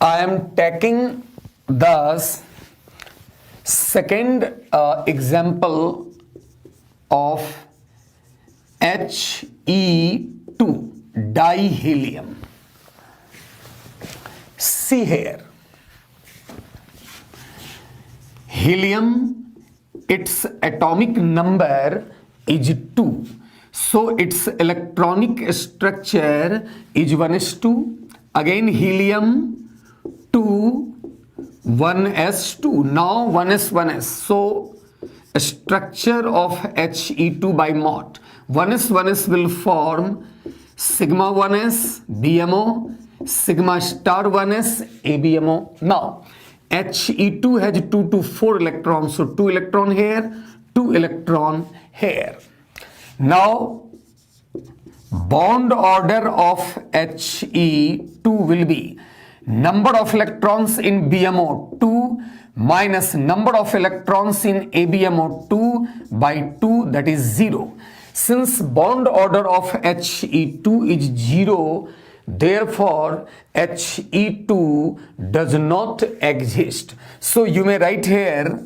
I am taking the second example of He2 dihelium. See here, helium, its atomic number is 2. So its electronic structure is 1s2. Again helium 2, 1s2. Now 1s, 1s. So structure of He2 by Mott. 1s, 1s will form sigma 1s BMO, sigma star 1s ABMO. Now He2 has 2 to 4 electrons. So 2 electron here, 2 electron here. Now bond order of He2 will be number of electrons in BMO 2 minus number of electrons in ABMO 2 by 2, that is 0. Since bond order of He2 is 0, therefore He2 does not exist. So you may write here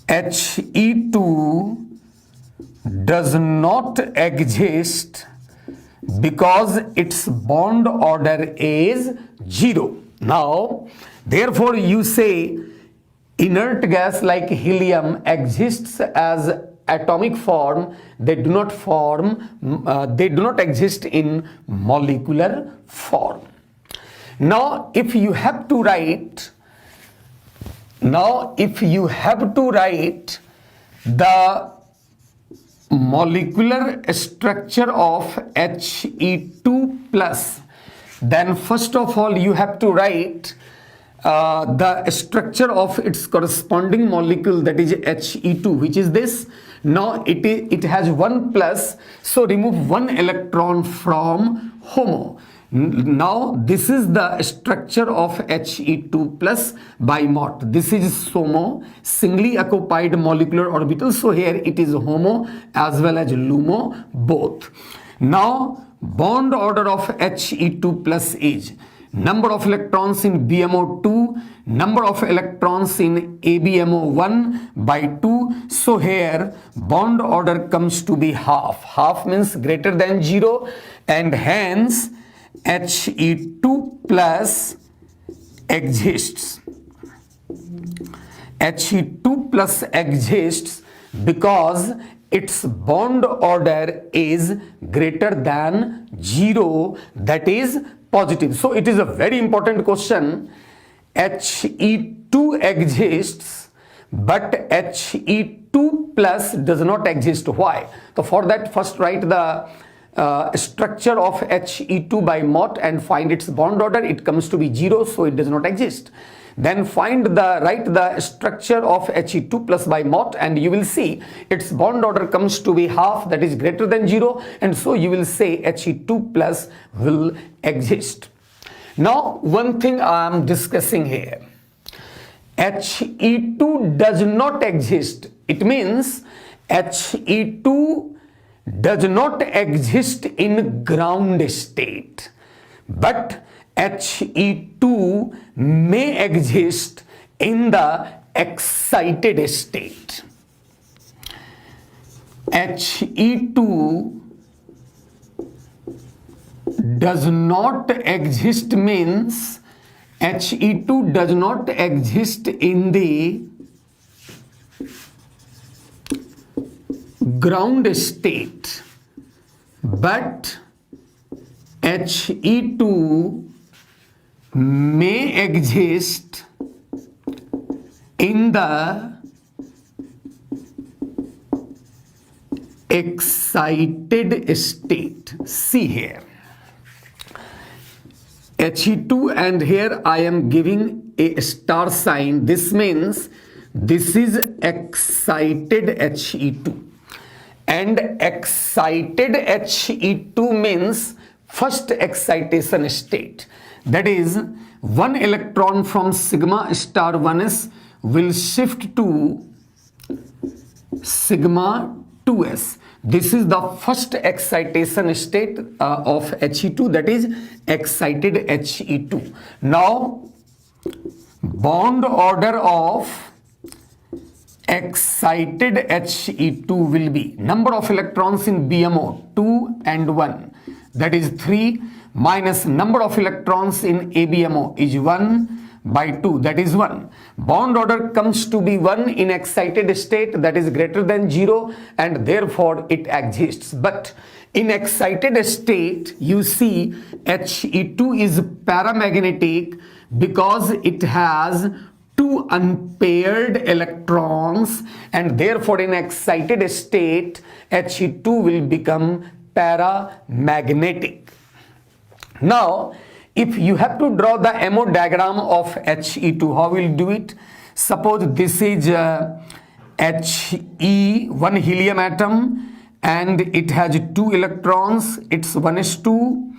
He2 does not exist because its bond order is 0. Now, therefore, you say inert gas like helium exists as atomic form. They do not exist in molecular form. Now, if you have to write the molecular structure of He2 plus, then first of all you have to write the structure of its corresponding molecule, that is He2, which is this. Now it has 1 plus, so remove 1 electron from HOMO. Now this is the structure of He2 plus by Mott. This is SOMO, singly occupied molecular orbital. So here it is HOMO as well as LUMO both. Now bond order of He2 plus is number of electrons in BMO 2, number of electrons in ABMO 1 by 2. So here bond order comes to be half. Half means greater than 0, and hence He2 plus exists. He2 plus exists because its bond order is greater than 0, that is positive. So it is a very important question. He2 exists, but He2 plus does not exist. Why? So for that, first write the structure of He2 by Mott and find its bond order. It comes to be 0, so it does not exist. Then write the structure of He2 plus by Mott, and you will see its bond order comes to be half, that is greater than 0, and so you will say He2 plus will exist. Now one thing I am discussing here, He2 does not exist. It means He2 does not exist in ground state, but He2 may exist in the excited state. He2 does not exist means He2 does not exist in the ground state, but He2 may exist in the excited state. See here, He2, and here I am giving a star sign. This means this is excited He2, and excited He2 means first excitation state. That is, 1 electron from sigma star 1s will shift to sigma 2s. This is the first excitation state of He2, that is excited He2. Now bond order of excited He2 will be number of electrons in BMO 2 and 1, that is 3, minus number of electrons in ABMO is 1 by 2, that is 1. Bond order comes to be 1 in excited state, that is greater than 0, and therefore it exists. But in excited state, you see He2 is paramagnetic because it has two unpaired electrons, and therefore in excited state He2 will become paramagnetic. Now if you have to draw the MO diagram of He2, how will you do it? Suppose this is He, one helium atom, and it has 2 electrons, it's 1s2.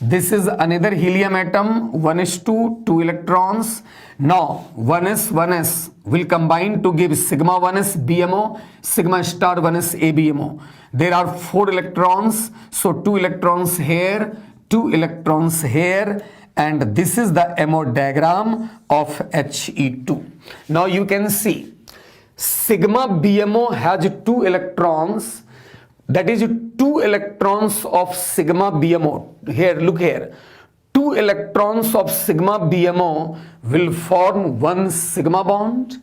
This is another helium atom, 1s2, 2 electrons. Now 1s will combine to give sigma 1s BMO, sigma star 1s ABMO. There are 4 electrons, so 2 electrons here, 2 electrons here, and this is the MO diagram of He2. Now you can see sigma BMO has 2 electrons, that is 2 electrons of sigma BMO. Here, look here, 2 electrons of sigma BMO will form one sigma bond,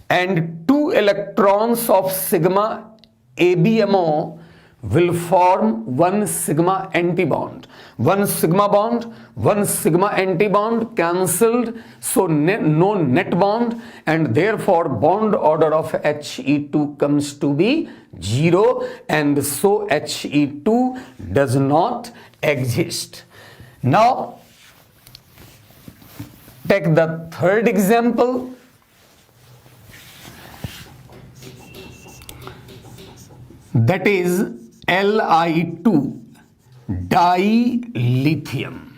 and 2 electrons of sigma ABMO will form one sigma anti-bond. One sigma bond, one sigma anti-bond cancelled, so no net bond, and therefore bond order of He2 comes to be 0, and so He2 does not exist. Now take the third example. That is Li2 dilithium.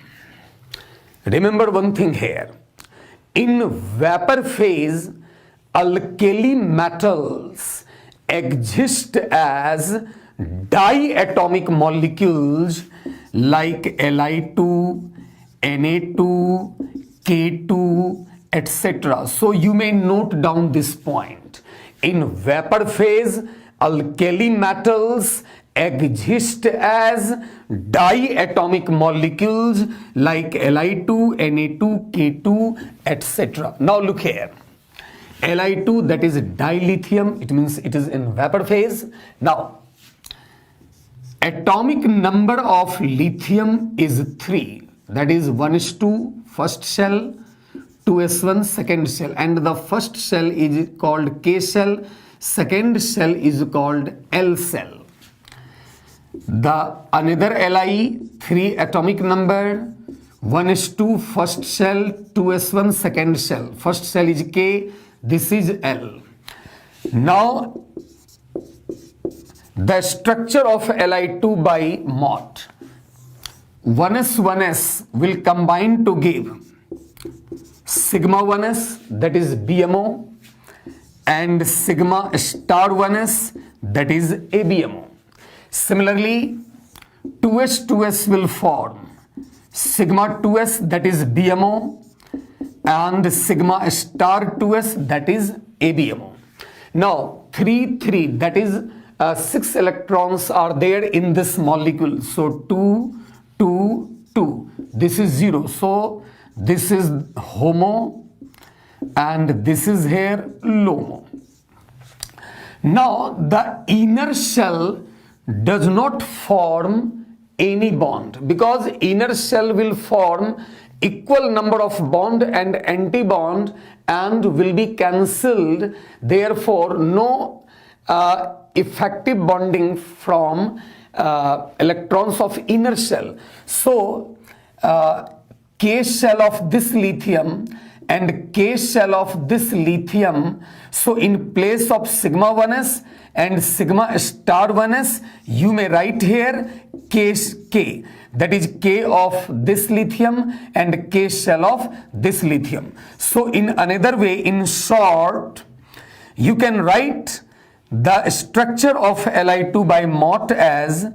Remember one thing here, in vapor phase alkali metals exist as diatomic molecules like Li2, Na2, K2, etc. So you may note down this point. In vapor phase alkali metals exist as diatomic molecules like Li2, Na2, K2, etc. Now look here, Li2, that is dilithium, it means it is in vapor phase. Now atomic number of lithium is 3, that is 1s2 first shell, 2s1 second shell, and the first shell is called K shell, second shell is called L shell. The another Li, 3 atomic number, 1s2 first shell, 2s1 second shell, first shell is K, this is L. Now the structure of Li2 by Mott, 1s will combine to give sigma 1s, that is BMO, and sigma star 1s, that is ABMO. Similarly 2s will form sigma 2s, that is BMO, and sigma star 2s, that is ABMO. Now 3 that is 6 electrons are there in this molecule, so 2 2 2, this is 0, so this is HOMO and this is here LOMO. Now the inner shell does not form any bond, because inner shell will form equal number of bond and anti-bond and will be cancelled, therefore no effective bonding from electrons of inner shell. So K shell of this lithium and K shell of this lithium, so in place of sigma 1s and sigma star 1s, you may write here K, that is K of this lithium and K shell of this lithium. So in another way, in short, you can write the structure of Li2 by Mott as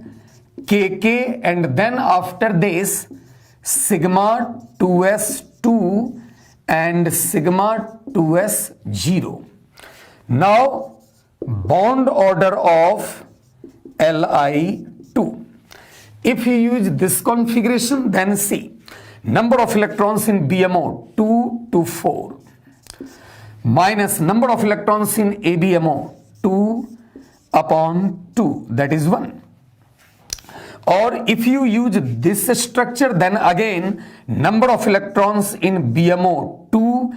Kk, and then after this sigma 2s2 and sigma 2s0. Now bond order of Li2. If you use this configuration, then see, number of electrons in BMO 2 to 4 minus number of electrons in ABMO 2 upon 2, that is 1. Or if you use this structure, then again number of electrons in BMO 2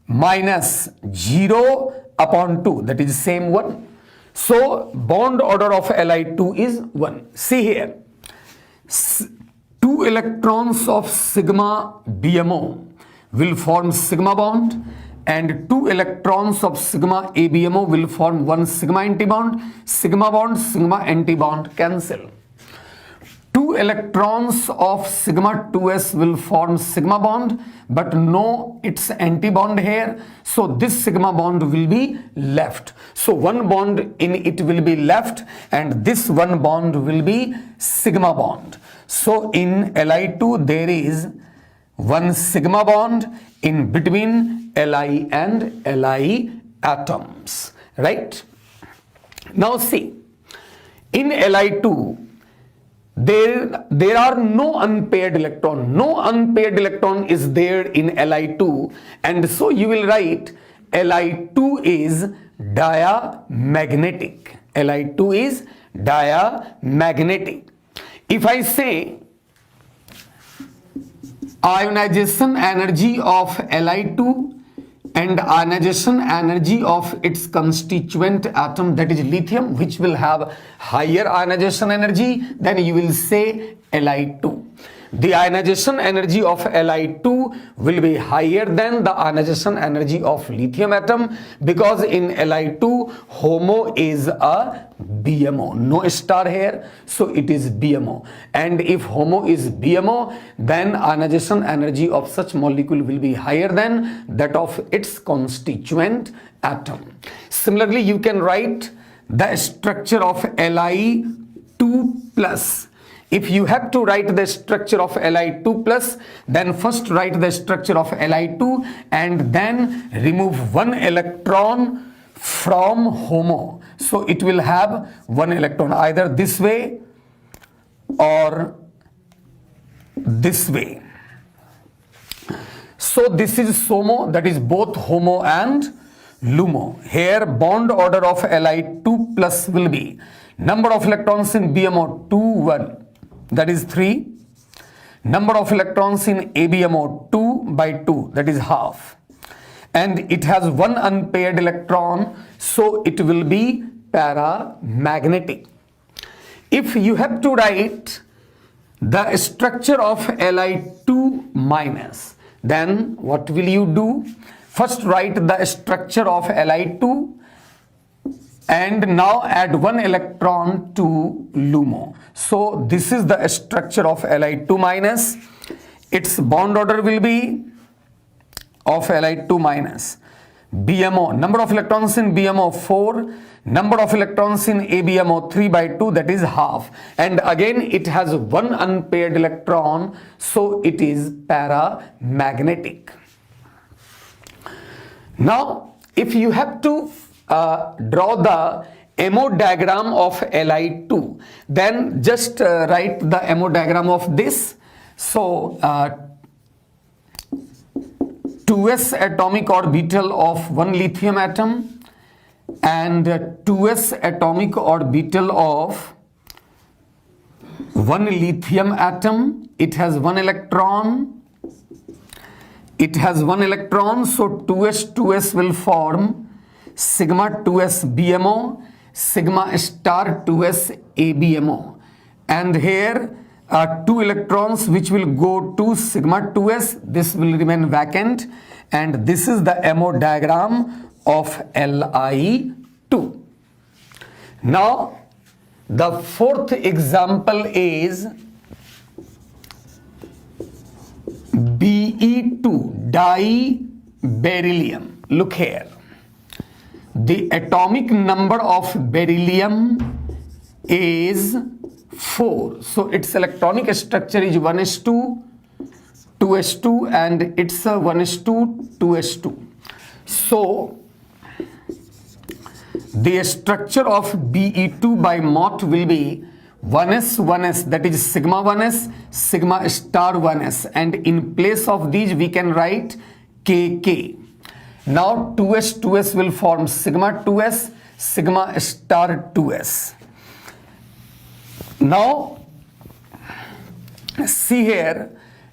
minus 0 upon 2, that is same 1. So bond order of Li2 is 1. See here, 2 electrons of sigma BMO will form sigma bond, and 2 electrons of sigma ABMO will form 1 sigma antibond. Sigma bond, sigma antibond cancel. 2 electrons of sigma 2s will form sigma bond, but no its antibond here, so this sigma bond will be left. So one bond in it will be left, and this one bond will be sigma bond. So in Li2 there is one sigma bond in between Li and Li atoms, right? Now see, in Li2 there are no unpaired electron. No unpaired electron is there in Li2, and so you will write Li2 is diamagnetic. Li2 is diamagnetic. If I say ionization energy of Li2 and ionization energy of its constituent atom, that is lithium, which will have higher ionization energy, then you will say Li2. The ionization energy of Li2 will be higher than the ionization energy of lithium atom, because in Li2 HOMO is a BMO, no star here, so it is BMO. And if HOMO is BMO, then ionization energy of such molecule will be higher than that of its constituent atom. Similarly, you can write the structure of Li2 plus. If you have to write the structure of Li2 plus, then first write the structure of Li2 and then remove one electron from HOMO. So it will have one electron either this way or this way. So this is SOMO, that is both HOMO and LUMO. Here bond order of Li2 plus will be number of electrons in BMO 2, 1. That is 3. Number of electrons in ABMO 2 by 2, that is half. And it has one unpaired electron, so it will be paramagnetic. If you have to write the structure of Li2 minus, then what will you do? First write the structure of Li2 and now add one electron to LUMO. So this is the structure of Li2 minus. Its bond order will be of Li2 minus. BMO, number of electrons in BMO 4, number of electrons in ABMO 3 by 2, that is half. And again it has one unpaired electron, so it is paramagnetic. Now if you have to draw the MO diagram of Li2, then just write the MO diagram of this. So 2s atomic orbital of one lithium atom and 2s atomic orbital of one lithium atom. It has one electron. It has one electron, so 2s will form sigma 2s BMO, sigma star 2s ABMO, and here two electrons which will go to sigma 2s, this will remain vacant, and this is the MO diagram of Li2. Now the fourth example is Be2 diberyllium. Look here, the atomic number of beryllium is 4. So its electronic structure is 1s2, 2s2, and it's a 1s2, 2s2. So the structure of Be2 by Mott will be 1s, 1s, that is sigma 1s, sigma star 1s, and in place of these we can write kk. Now 2s, 2s will form sigma 2s, sigma star 2s. Now see here,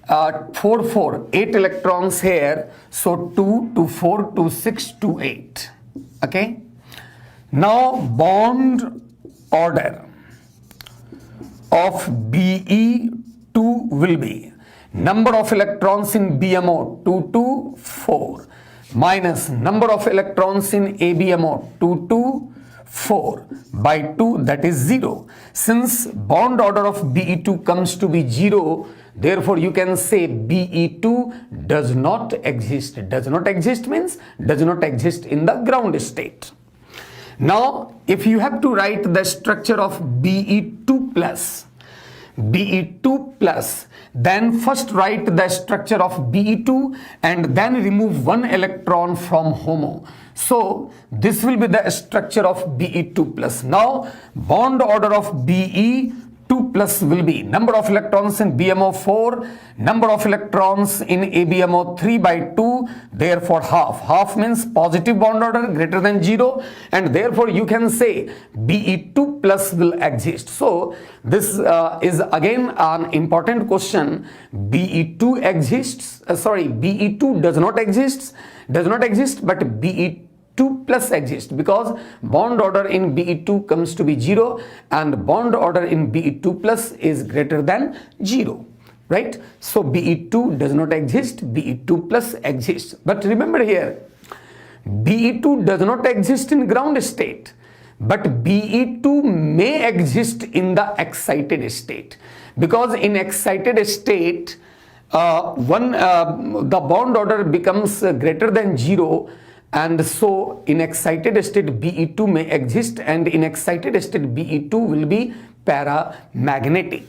4, 4, 8 electrons here, so 2, 2, 4, 2, 6, 2, 8. Okay. Now bond order of Be2 will be number of electrons in BMO 2, 2, 4 minus number of electrons in ABMO 2, 2, 4 by 2, that is 0. Since bond order of Be2 comes to be 0, therefore you can say Be2 does not exist. Does not exist means does not exist in the ground state. Now if you have to write the structure of Be2 plus, then first write the structure of Be2 and then remove one electron from HOMO. So this will be the structure of Be2 plus. Now bond order of Be2 plus will be number of electrons in BMO 4, number of electrons in ABMO 3 by 2, therefore half. Half means positive bond order greater than 0, and therefore you can say Be2 plus will exist. So this is again an important question. Be2 exists, Be2 does not exist, but Be2 plus exists because bond order in Be2 comes to be 0 and bond order in Be2 plus is greater than 0, right? So Be2 does not exist, Be2 plus exists. But remember here, Be2 does not exist in ground state, but Be2 may exist in the excited state, because in excited state the bond order becomes greater than 0, and so in excited state Be2 may exist, and in excited state Be2 will be paramagnetic.